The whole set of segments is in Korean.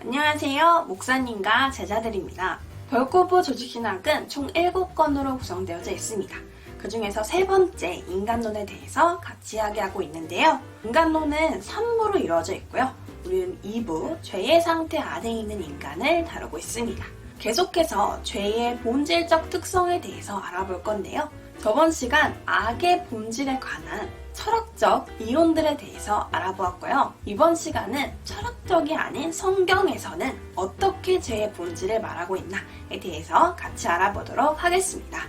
안녕하세요. 목사님과 제자들입니다. 벌코브 조직신학은 총 7권으로 구성되어져 있습니다. 그 중에서 세 번째 인간론에 대해서 같이 이야기하고 있는데요. 인간론은 3부로 이루어져 있고요. 우리는 2부 죄의 상태 아래에 있는 인간을 다루고 있습니다. 계속해서 죄의 본질적 특성에 대해서 알아볼 건데요. 저번 시간 악의 본질에 관한 철학적 이론들에 대해서 알아보았고요. 이번 시간은 철학적이 아닌 성경에서는 어떻게 죄의 본질을 말하고 있나에 대해서 같이 알아보도록 하겠습니다.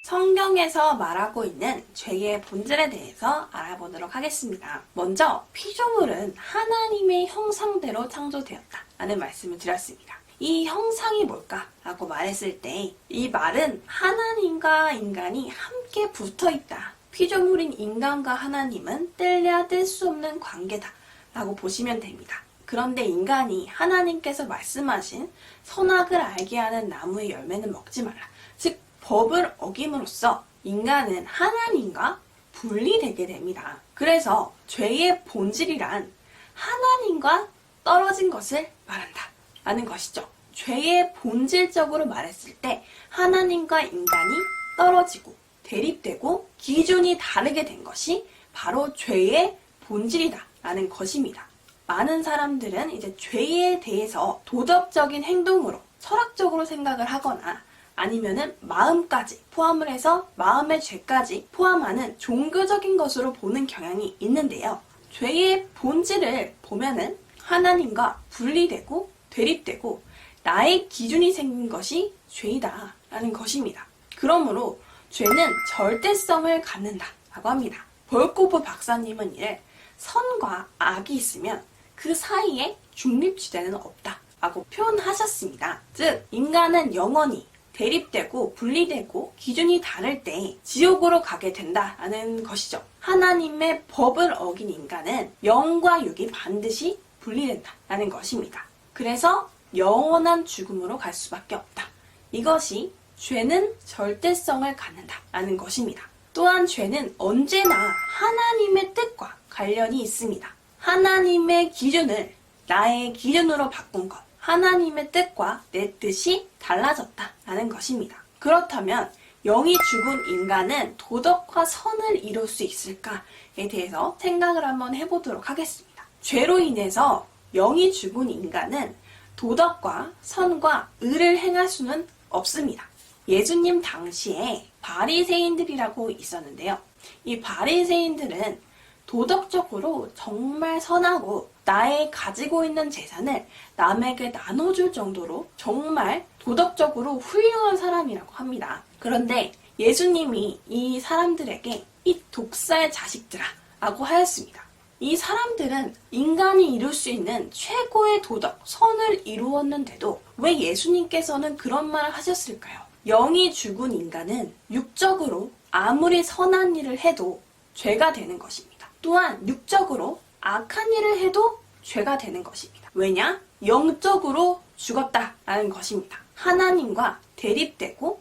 성경에서 말하고 있는 죄의 본질에 대해서 알아보도록 하겠습니다. 먼저 피조물은 하나님의 형상대로 창조되었다 라는 말씀을 드렸습니다. 이 형상이 뭘까? 라고 말했을 때 이 말은 하나님과 인간이 함께 붙어있다. 피조물인 인간과 하나님은 뗄래야 뗄 수 없는 관계다 라고 보시면 됩니다. 그런데 인간이 하나님께서 말씀하신 선악을 알게 하는 나무의 열매는 먹지 말라. 즉 법을 어김으로써 인간은 하나님과 분리되게 됩니다. 그래서 죄의 본질이란 하나님과 떨어진 것을 말한다 라는 것이죠. 죄의 본질적으로 말했을 때 하나님과 인간이 떨어지고 대립되고 기준이 다르게 된 것이 바로 죄의 본질이다 라는 것입니다. 많은 사람들은 이제 죄에 대해서 도덕적인 행동으로 철학적으로 생각을 하거나 아니면은 마음까지 포함을 해서 마음의 죄까지 포함하는 종교적인 것으로 보는 경향이 있는데요. 죄의 본질을 보면은 하나님과 분리되고 대립되고 나의 기준이 생긴 것이 죄이다 라는 것입니다. 그러므로 죄는 절대성을 갖는다 라고 합니다. 벌코브 박사님은 이를 선과 악이 있으면 그 사이에 중립지대는 없다 라고 표현하셨습니다. 즉 인간은 영원히 대립되고 분리되고 기준이 다를 때 지옥으로 가게 된다라는 것이죠. 하나님의 법을 어긴 인간은 영과 육이 반드시 분리된다라는 것입니다. 그래서 영원한 죽음으로 갈 수밖에 없다. 이것이 죄는 절대성을 갖는다라는 것입니다. 또한 죄는 언제나 하나님의 뜻과 관련이 있습니다. 하나님의 기준을 나의 기준으로 바꾼 것. 하나님의 뜻과 내 뜻이 달라졌다라는 것입니다. 그렇다면 영이 죽은 인간은 도덕과 선을 이룰 수 있을까에 대해서 생각을 한번 해보도록 하겠습니다. 죄로 인해서 영이 죽은 인간은 도덕과 선과 의를 행할 수는 없습니다. 예수님 당시에 바리새인들이라고 있었는데요. 이 바리새인들은 도덕적으로 정말 선하고 나의 가지고 있는 재산을 남에게 나눠줄 정도로 정말 도덕적으로 훌륭한 사람이라고 합니다. 그런데 예수님이 이 사람들에게 이 독사의 자식들아 라고 하였습니다. 이 사람들은 인간이 이룰 수 있는 최고의 도덕, 선을 이루었는데도 왜 예수님께서는 그런 말을 하셨을까요? 영이 죽은 인간은 육적으로 아무리 선한 일을 해도 죄가 되는 것입니다. 또한 육적으로 악한 일을 해도 죄가 되는 것입니다. 왜냐? 영적으로 죽었다라는 것입니다. 하나님과 대립되고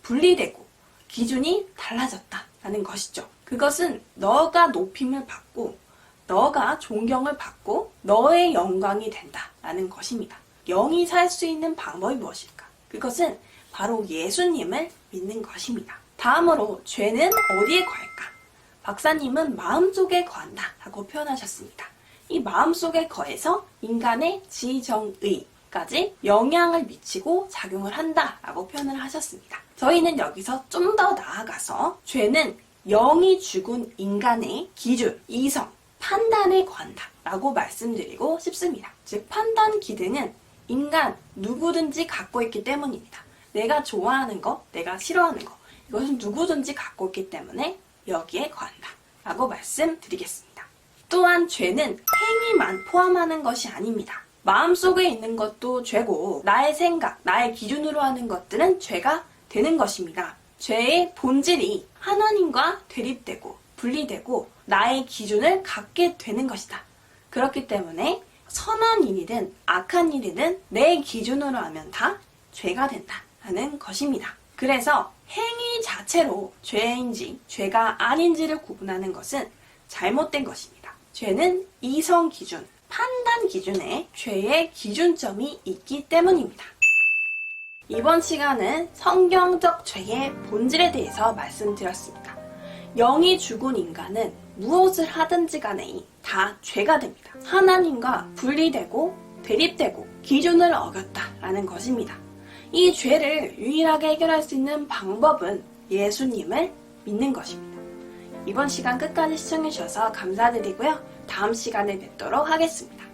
분리되고 기준이 달라졌다라는 것이죠. 그것은 너가 높임을 받고 너가 존경을 받고 너의 영광이 된다라는 것입니다. 영이 살 수 있는 방법이 무엇일까? 그것은 바로 예수님을 믿는 것입니다. 다음으로 죄는 어디에 거할까? 박사님은 마음속에 거한다 라고 표현하셨습니다. 이 마음속에 거해서 인간의 지정의까지 영향을 미치고 작용을 한다 라고 표현을 하셨습니다. 저희는 여기서 좀 더 나아가서 죄는 영이 죽은 인간의 기준, 이성, 판단에 거한다 라고 말씀드리고 싶습니다. 즉 판단 기능은 인간 누구든지 갖고 있기 때문입니다. 내가 좋아하는 거, 내가 싫어하는 거 이것은 누구든지 갖고 있기 때문에 여기에 거한다 라고 말씀드리겠습니다. 또한 죄는 행위만 포함하는 것이 아닙니다. 마음속에 있는 것도 죄고 나의 생각, 나의 기준으로 하는 것들은 죄가 되는 것입니다. 죄의 본질이 하나님과 대립되고 분리되고 나의 기준을 갖게 되는 것이다. 그렇기 때문에 선한 일이든 악한 일이든 내 기준으로 하면 다 죄가 된다는 것입니다. 그래서 행위 자체로 죄인지 죄가 아닌지를 구분하는 것은 잘못된 것입니다. 죄는 이성 기준, 판단 기준에 죄의 기준점이 있기 때문입니다. 이번 시간은 성경적 죄의 본질에 대해서 말씀드렸습니다. 영이 죽은 인간은 무엇을 하든지 간에 다 죄가 됩니다. 하나님과 분리되고 대립되고 기준을 어겼다라는 것입니다. 이 죄를 유일하게 해결할 수 있는 방법은 예수님을 믿는 것입니다. 이번 시간 끝까지 시청해주셔서 감사드리고요. 다음 시간에 뵙도록 하겠습니다.